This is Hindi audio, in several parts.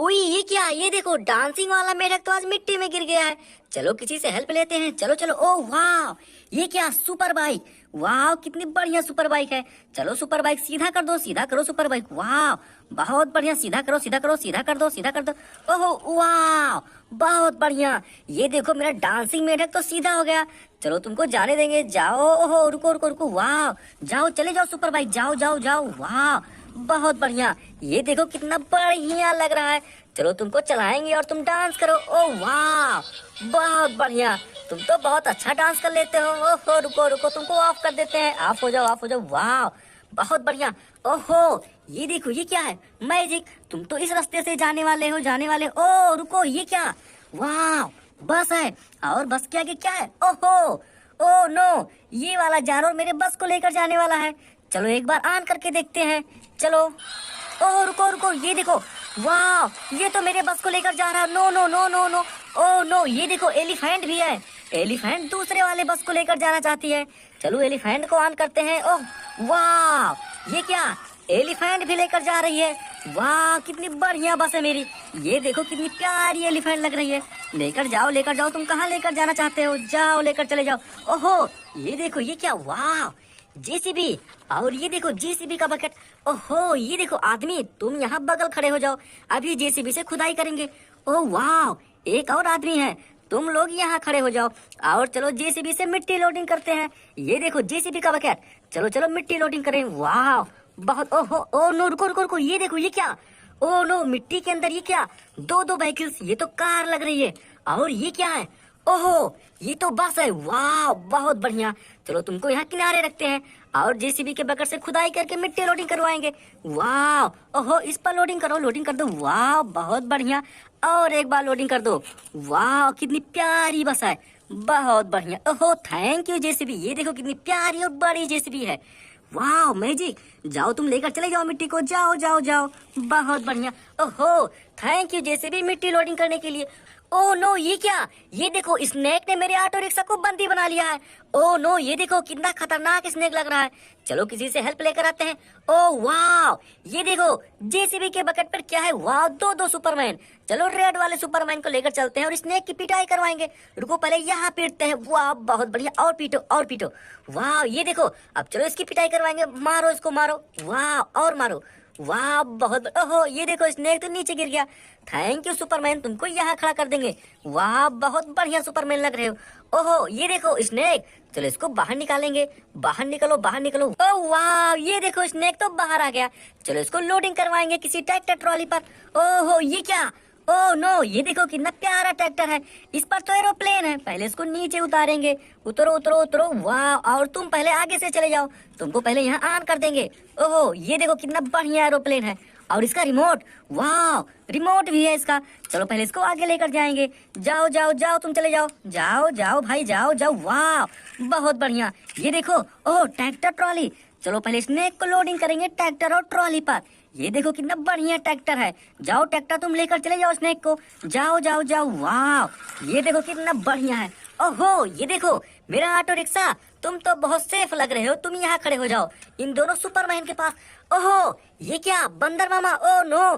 हुई ये क्या, ये देखो डांसिंग वाला मेढक तो आज मिट्टी में गिर गया है। चलो किसी से हेल्प लेते हैं। चलो चलो। ओ वाह, ये क्या सुपर बाइक। वाह कितनी बढ़िया सुपर बाइक है। चलो सुपर बाइक सीधा कर दो, सीधा करो सुपर बाइक। वाह बहुत बढ़िया, सीधा करो सीधा करो, सीधा कर दो सीधा कर दो। ओहो वाह बहुत बढ़िया। ये देखो मेरा डांसिंग मेढक तो सीधा हो गया। चलो तुमको जाने देंगे, जाओ। ओहो रुको रुको रुको, वाह जाओ चले जाओ सुपर बाइक, जाओ जाओ जाओ। वाह बहुत बढ़िया, ये देखो कितना बढ़िया लग रहा है। चलो तुमको चलाएंगे और तुम डांस करो। ओ वाह बहुत बढ़िया, तुम तो बहुत अच्छा डांस कर लेते हो। ओहो रुको रुको, तुमको ऑफ कर देते हैं, ऑफ हो जाओ ऑफ हो जाओ। वाह बहुत बढ़िया। ओहो ये देखो ये क्या है, मैजिक। तुम तो इस रास्ते से जाने वाले हो, जाने वाले। ओ रुको ये क्या, वाह बस है। और बस के आगे क्या है, ओहो ओ नो, ये वाला जानवर मेरे बस को लेकर जाने वाला है। चलो एक बार ऑन करके देखते हैं। चलो। ओह रुको रुको, ये देखो, वाह ये तो मेरे बस को लेकर जा रहा है। No no no no no, oh no, ये देखो एलिफेंट भी है। एलिफेंट दूसरे वाले बस को लेकर जाना चाहती है। चलो एलिफेंट को ऑन करते हैं। ओह वाह ये क्या, एलिफेंट भी लेकर जा रही है। वाह कितनी बढ़िया बस है मेरी। ये देखो कितनी प्यारी एलिफेंट लग रही है। लेकर जाओ, तुम कहाँ लेकर जाना चाहते हो, जाओ लेकर चले जाओ। ओहो ये देखो ये क्या, वाह जेसीबी। और ये देखो जेसीबी का बकेट। ओहो ये देखो आदमी, तुम यहाँ बगल खड़े हो जाओ, अभी जेसीबी से खुदाई करेंगे। ओह वाह एक और आदमी है, तुम लोग यहाँ खड़े हो जाओ और चलो जेसीबी से मिट्टी लोडिंग करते हैं। ये देखो जेसीबी का बकेट, चलो चलो मिट्टी लोडिंग करें। वाह बहुत। ओहो ओ नो रुको रुको रुको, ये देखो ये क्या, ओ नो मिट्टी के अंदर ये क्या, दो दो व्हीकल्स, ये तो कार लग रही है। और ये क्या है, ओहो ये तो बस है। वाह बहुत बढ़िया, चलो तुमको यहाँ किनारे रखते हैं और जेसीबी के बकेट से खुदाई करके मिट्टी लोडिंग करवाएंगे। वाह ओहो इस पर लोडिंग करो, लोडिंग कर दो। वाह बहुत बढ़िया, और एक बार लोडिंग कर दो। वाह कितनी प्यारी बस है, बहुत बढ़िया। ओहो थैंक यू जेसीबी, ये देखो कितनी प्यारी और बड़ी जेसीबी है। वाह मैजिक, जाओ तुम लेकर चले जाओ मिट्टी को, जाओ जाओ जाओ, बहुत बढ़िया। ओहो थैंक यू जेसीबी मिट्टी लोडिंग करने के लिए। ओ नो ये क्या, ये देखो स्नेक ने मेरे ऑटो रिक्शा को बंदी बना लिया है। ओ नो ये देखो कितना खतरनाक स्नेक लग रहा है। चलो किसी से हेल्प लेकर आते हैं। ओ वाह ये देखो जेसीबी के बकेट पर क्या है, वाह दो दो सुपरमैन। चलो रेड वाले सुपरमैन को लेकर चलते हैं और स्नेक की पिटाई करवाएंगे। रुको पहले यहाँ पीटते हैं। वाह बहुत बढ़िया, और पीटो और पीटो। वाह ये देखो, अब चलो इसकी पिटाई करवाएंगे, मारो इसको मारो। वाह और मारो। वाह बहुत। ओहो ये देखो स्नेक तो नीचे गिर गया। थैंक यू सुपरमैन, तुमको यहाँ खड़ा कर देंगे। वाह बहुत बढ़िया सुपरमैन लग रहे हो। ओहो ये देखो स्नेक, चलो इसको बाहर निकालेंगे। बाहर निकलो बाहर निकलो। ओह वाह ये देखो स्नेक तो बाहर आ गया। चलो इसको लोडिंग करवाएंगे किसी ट्रैक्टर ट्रॉली पर। ओहो ये क्या, ओह नो ये देखो कितना प्यारा ट्रैक्टर है, इस पर तो एरोप्लेन है। पहले इसको नीचे उतारेंगे, उतरो उतरो उतरो। वाह और तुम पहले आगे से चले जाओ, तुमको पहले यहाँ ऑन कर देंगे। ओहो ये देखो कितना बढ़िया एरोप्लेन है, और इसका रिमोट, वाह रिमोट भी है इसका। चलो पहले इसको आगे लेकर जाएंगे। जाओ जाओ जाओ तुम चले जाओ, जाओ जाओ भाई जाओ जाओ। वाह बहुत बढ़िया, ये देखो ओह ट्रैक्टर ट्रॉली। चलो पहले स्नेक को लोडिंग करेंगे ट्रैक्टर और ट्रॉली पर। ये देखो कितना बढ़िया ट्रैक्टर है, जाओ ट्रैक्टर तुम लेकर चले जाओ स्नेक को, जाओ जाओ जाओ। वाह ये देखो कितना बढ़िया है। ओहो ये देखो मेरा ऑटो रिक्शा, तुम तो बहुत सेफ लग रहे हो, तुम यहाँ खड़े हो जाओ इन दोनों सुपरमैन के पास। ओहो ये क्या बंदर मामा, ओ नो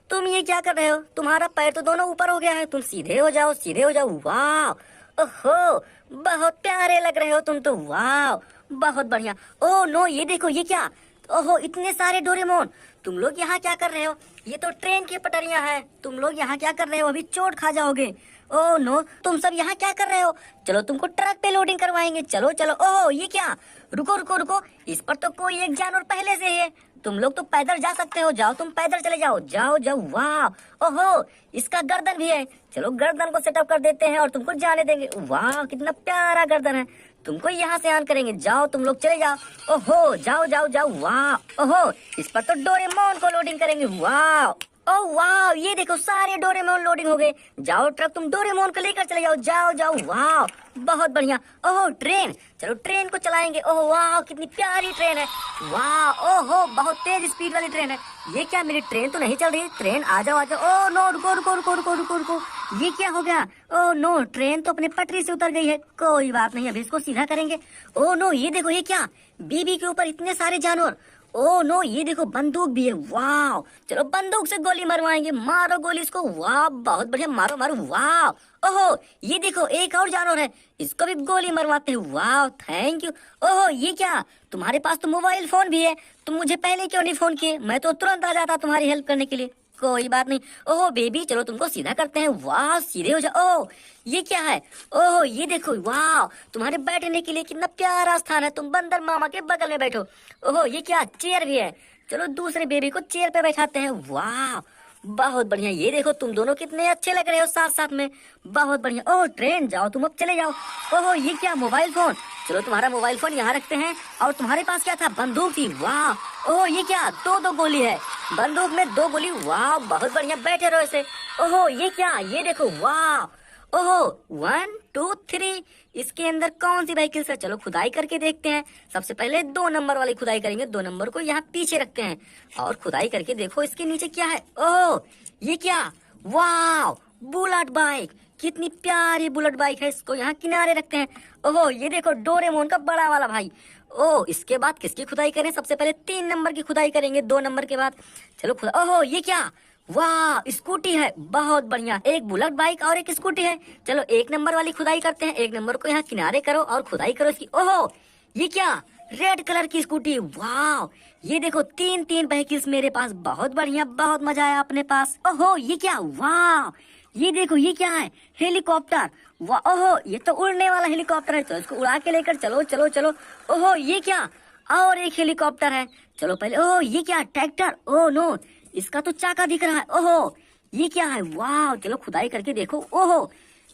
तुम ये क्या कर रहे हो, तुम्हारा पैर तो दोनों ऊपर हो गया है, तुम सीधे हो जाओ सीधे हो जाओ। वाह ओहो बहुत प्यारे लग रहे हो तुम तो। वाह बहुत बढ़िया। ओ नो ये देखो ये क्या, ओहो इतने सारे डोरेमोन, तुम लोग यहाँ क्या कर रहे हो, ये तो ट्रेन की पटरियां हैं, तुम लोग यहाँ क्या कर रहे हो, अभी चोट खा जाओगे। ओह नो तुम सब यहाँ क्या कर रहे हो, चलो तुमको ट्रक पे लोडिंग करवाएंगे। चलो चलो। ओह ये क्या, रुको रुको रुको, इस पर तो कोई एक जानवर पहले से ही है, तुम लोग तो पैदल जा सकते हो, जाओ तुम पैदल चले जाओ, जाओ जाओ। वाह ओहो इसका गर्दन भी है, चलो गर्दन को सेटअप कर देते हैं और तुमको जाने देंगे। वाह कितना प्यारा गर्दन है, तुमको यहाँ से ऑन करेंगे, जाओ तुम लोग चले जाओ। ओहो जाओ जाओ जाओ। वाह ओहो इस पर तो डोरेमोन को लोडिंग करेंगे। वाह ओह वाह ये देखो सारे डोरेमोन लोडिंग हो गए, जाओ ट्रक तुम डोरेमोन को लेकर चले जाओ, जाओ जाओ। वाह बहुत बढ़िया। ओहो ट्रेन, चलो ट्रेन को चलाएंगे। ओह वाह कितनी प्यारी ट्रेन है। वाह ओहो बहुत तेज स्पीड वाली ट्रेन है। ये क्या मेरी ट्रेन तो नहीं चल रही, ट्रेन आ जाओ आ जाओ। ओह नो रुको रुको रुको रुको रुको रुको, ये क्या हो गया, ओह नो ट्रेन तो अपने पटरी से उतर गई है, कोई बात नहीं अभी इसको सीधा करेंगे। ओह नो ये देखो ये क्या, बीबी के ऊपर इतने सारे जानवर। ओ नो, ये देखो बंदूक भी है। वाह, चलो बंदूक से गोली मरवाएंगे। मारो गोली इसको। वाह बहुत बढ़िया, मारो मारो। वाह, ओहो ये देखो एक और जानवर है, इसको भी गोली मरवाते हैं। वाह थैंक यू। ओहो ये क्या, तुम्हारे पास तो मोबाइल फोन भी है, तुम मुझे पहले क्यों नहीं फोन किए? मैं तो तुरंत आ जाता तुम्हारी हेल्प करने के लिए। कोई बात नहीं। ओहो बेबी, चलो तुमको सीधा करते हैं। वाह सीधे हो जाओ। ओह ये क्या है? ओह ये देखो, वाह तुम्हारे बैठने के लिए कितना प्यारा स्थान है, तुम बंदर मामा के बगल में बैठो। ओहो ये क्या, चेयर भी है। चलो दूसरे बेबी को चेयर पे बैठाते हैं। वाह बहुत बढ़िया, ये देखो तुम दोनों कितने अच्छे लग रहे हो साथ साथ में। बहुत बढ़िया। ओह ट्रेन, जाओ तुम अब चले जाओ। ओहो ये क्या, मोबाइल फोन। चलो तुम्हारा मोबाइल फोन यहाँ रखते हैं। और तुम्हारे पास क्या था? बंदूक थी। वाह ओह ये क्या, दो गोली है, बंदूक में 2 गोली। वाह बहुत बढ़िया, बैठे रहो ऐसे। ओहो ये क्या, ये देखो। वाह ओहो 1 2 3, इसके अंदर कौन सी व्हीकल है? चलो खुदाई करके देखते हैं। सबसे पहले 2 नंबर वाली खुदाई करेंगे। 2 नंबर को यहाँ पीछे रखते हैं और खुदाई करके देखो इसके नीचे क्या है। ओह ये क्या, वाह बुलेट बाइक, कितनी प्यारी बुलेट बाइक है। इसको यहाँ किनारे रखते हैं। ओहो ये देखो डोरेमोन का बड़ा वाला भाई। ओ इसके बाद किसकी खुदाई करें? सबसे पहले 3 नंबर की खुदाई करेंगे 2 नंबर के बाद। चलो खुदा। ओहो ये क्या, वाह स्कूटी है। बहुत बढ़िया, एक बुलेट बाइक और एक स्कूटी है। चलो 1 नंबर वाली खुदाई करते हैं। 1 नंबर को यहाँ किनारे करो और खुदाई करो इसकी। ओहो ये क्या, रेड कलर की स्कूटी। वाह ये देखो 3 व्हीकल्स मेरे पास। बहुत बढ़िया, बहुत मजा आया अपने पास। ओहो ये क्या, वाह ये देखो ये क्या है, हेलीकॉप्टर। वाह ओहो ये तो उड़ने वाला हेलीकॉप्टर है, तो इसको उड़ा के लेकर चलो चलो चलो। ओहो ये क्या, और एक हेलीकॉप्टर है। चलो पहले। ओहो ये क्या, ट्रैक्टर। ओह नो, इसका तो चाका दिख रहा है। ओहो ये क्या है, वाह चलो खुदाई करके देखो। ओहो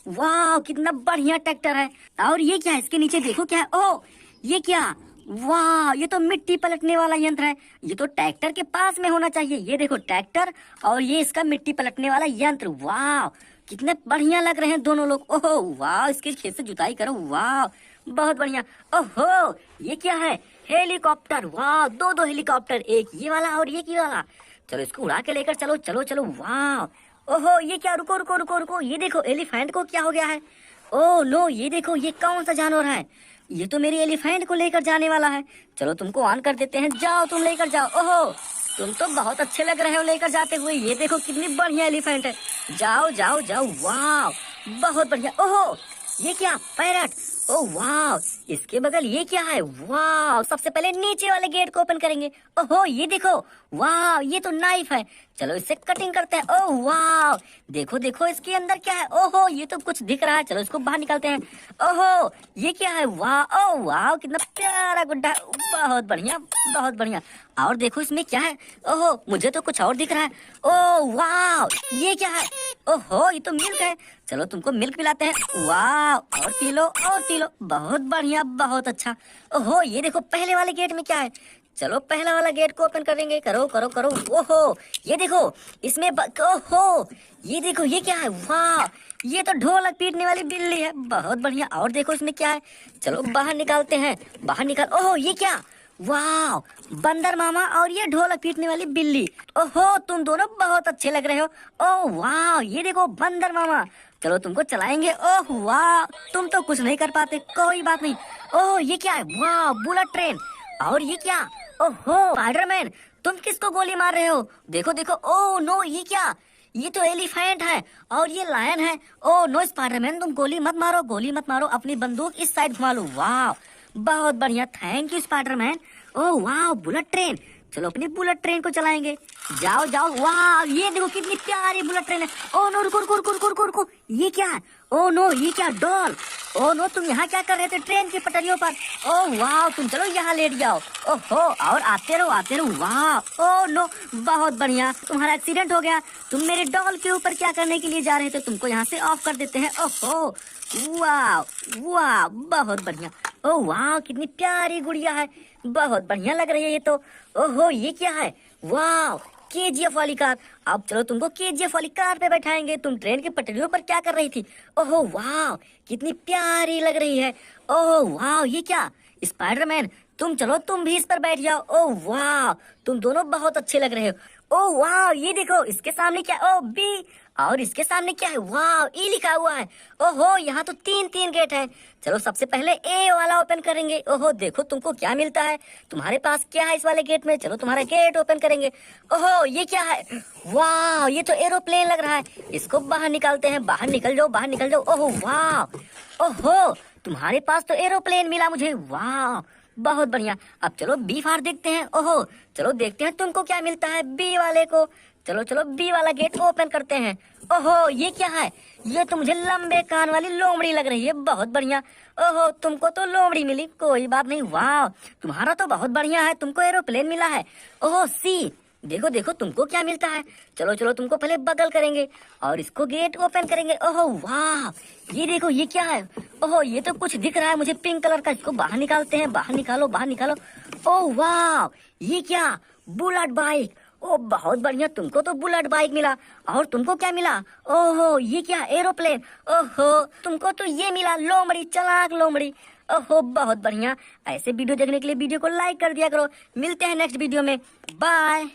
वाह कितना बढ़िया ट्रैक्टर है। और ये क्या है, इसके नीचे देखो क्या है। ओह ये क्या, वाह ये तो मिट्टी पलटने वाला यंत्र है। ये तो ट्रैक्टर के पास में होना चाहिए। ये देखो ट्रैक्टर और ये इसका मिट्टी पलटने वाला यंत्र। वाह कितने बढ़िया लग रहे हैं दोनों लोग। ओहो वाह, इसके खेत से जुताई करो। वाह बहुत बढ़िया। ओहो ये क्या है, हेलीकॉप्टर। वाह 2 हेलीकॉप्टर, एक ये वाला और एक ये वाला। चलो इसको उड़ा के लेकर चलो चलो चलो। वाह ओहो ये क्या, रुको रुको रुको रुको, ये देखो एलिफेंट को क्या हो गया है। ओह नो ये देखो, ये कौन सा जानवर है? ये तो मेरी एलिफेंट को लेकर जाने वाला है। चलो तुमको ऑन कर देते हैं, जाओ तुम लेकर जाओ। ओहो तुम तो बहुत अच्छे लग रहे हो लेकर जाते हुए। ये देखो कितनी बढ़िया एलिफेंट है, जाओ जाओ जाओ। वाह बहुत बढ़िया। ओहो ये क्या, पैरट। ओह वाह, इसके बगल ये क्या है? वाह सबसे पहले नीचे वाले गेट को ओपन करेंगे। ओहो ये देखो, वाह ये तो नाइफ है। चलो इससे कटिंग करते हैं। ओह वाह देखो देखो इसके अंदर क्या है। ओहो ये तो कुछ दिख रहा है, चलो इसको बाहर निकालते हैं। ओहो ये क्या है, वाह ओह वाह कितना प्यारा गुड्डा है। बहुत बढ़िया बहुत बढ़िया। और देखो इसमें क्या है। ओहो मुझे तो कुछ और दिख रहा है। ओह वाह ये क्या है? ओहो ये तो मिल्क है, चलो तुमको मिल्क पिलाते हैं। वाह और पी लो और पी लो। बहुत बढ़िया बहुत अच्छा। ओहो ये देखो पहले वाले गेट में क्या है। चलो पहला वाला गेट को ओपन करेंगे। करो करो करो। ओहो ये देखो इसमें ओहो ये देखो ये क्या है। वाह ये तो ढोलक पीटने वाली बिल्ली है। बहुत बढ़िया। और देखो इसमें क्या है, चलो बाहर निकालते हैं। बाहर निकाल। ओहो ये क्या, वाह बंदर मामा और ये ढोलक पीटने वाली बिल्ली। ओहो तुम दोनों बहुत अच्छे लग रहे हो। ओह वाह ये देखो बंदर मामा, चलो तुमको चलाएंगे। ओह वाह तुम तो कुछ नहीं कर पाते, कोई बात नहीं। ओह ये क्या है, वाह बुलेट ट्रेन। और ये क्या, ओहो स्पाइडरमैन, तुम किसको गोली मार रहे हो? देखो देखो। ओह नो ये क्या, ये तो एलिफेंट है और ये लायन है। ओह नो स्पाइडरमैन, तुम गोली मत मारो, गोली मत मारो, अपनी बंदूक इस साइड घुमा लो। वाह बहुत बढ़िया, थैंक यू स्पाइडरमैन। ओह वाह बुलेट ट्रेन, चलो अपनी बुलेट ट्रेन को चलाएंगे। जाओ जाओ। वाह ये देखो कितनी प्यारी बुलेट ट्रेन है। ओह नो रुको रुको रुको रुको रुको रुको, ये क्या है? ओह नो ये क्या, डॉल। ओह नो तुम यहाँ क्या कर रहे थे ट्रेन की पटरियों पर? ओह वाह तुम चलो यहाँ लेट जाओ। ओहो और आते रहो आते रहो। वाह ओह नो बहुत बढ़िया, तुम्हारा एक्सीडेंट हो गया। तुम मेरे डॉल के ऊपर क्या करने के लिए जा रहे थे? तुमको यहाँ से ऑफ कर देते हैं। ओहो वाह वाह बहुत बढ़िया। ओह वाह कितनी प्यारी गुड़िया है, बहुत बढ़िया लग रही है ये तो। ओहो ये क्या है, वाह केजीएफ वाली कार। अब चलो तुमको केजीएफ वाली कार पे बैठाएंगे। तुम ट्रेन की पटरियों पर क्या कर रही थी? ओहो वाह कितनी प्यारी लग रही है। ओह वाह ये क्या, स्पाइडरमैन, तुम चलो तुम भी इस पर बैठ जाओ। ओह वाह तुम दोनों बहुत अच्छे लग रहे हो। ओ वाह, ये देखो इसके सामने क्या, ओ बी, और इसके सामने क्या है, वाह ई लिखा हुआ है। ओहो, यहाँ तो तीन तीन गेट है। चलो सबसे पहले ए वाला ओपन करेंगे। ओहो देखो तुमको क्या मिलता है, तुम्हारे पास क्या है इस वाले गेट में। चलो तुम्हारा गेट ओपन करेंगे। ओहो ये क्या है, वाह ये तो एरोप्लेन लग रहा है। इसको बाहर निकालते हैं, बाहर निकल जाओ, बाहर निकल जाओ। ओहो वाह, ओहो तुम्हारे पास तो एरोप्लेन मिला मुझे, वाह बहुत बढ़िया। अब चलो बी फार देखते हैं। ओहो चलो देखते हैं तुमको क्या मिलता है बी वाले को। चलो चलो बी वाला गेट ओपन करते हैं। ओहो ये क्या है, ये तो मुझे लंबे कान वाली लोमड़ी लग रही है, बहुत बढ़िया। ओहो तुमको तो लोमड़ी मिली, कोई बात नहीं। वाह तुम्हारा तो बहुत बढ़िया है, तुमको एरोप्लेन मिला है। ओहो सी, देखो देखो तुमको क्या मिलता है। चलो चलो तुमको पहले बगल करेंगे और इसको गेट ओपन करेंगे। ओहो वाह, ये देखो ये क्या है। ओहो ये तो कुछ दिख रहा है मुझे पिंक कलर का, इसको बाहर निकालते हैं, बाहर निकालो बाहर निकालो। ओह वाह, ये क्या, बुलेट बाइक। ओ बहुत बढ़िया, तुमको तो बुलेट बाइक मिला। और तुमको क्या मिला, ओहो ये क्या, एरोप्लेन। ओहो तुमको तो ये मिला, लोमड़ी, चालाक लोमड़ी। ओहो बहुत बढ़िया। ऐसे वीडियो देखने के लिए वीडियो को लाइक कर दिया करो। मिलते हैं नेक्स्ट वीडियो में, बाय।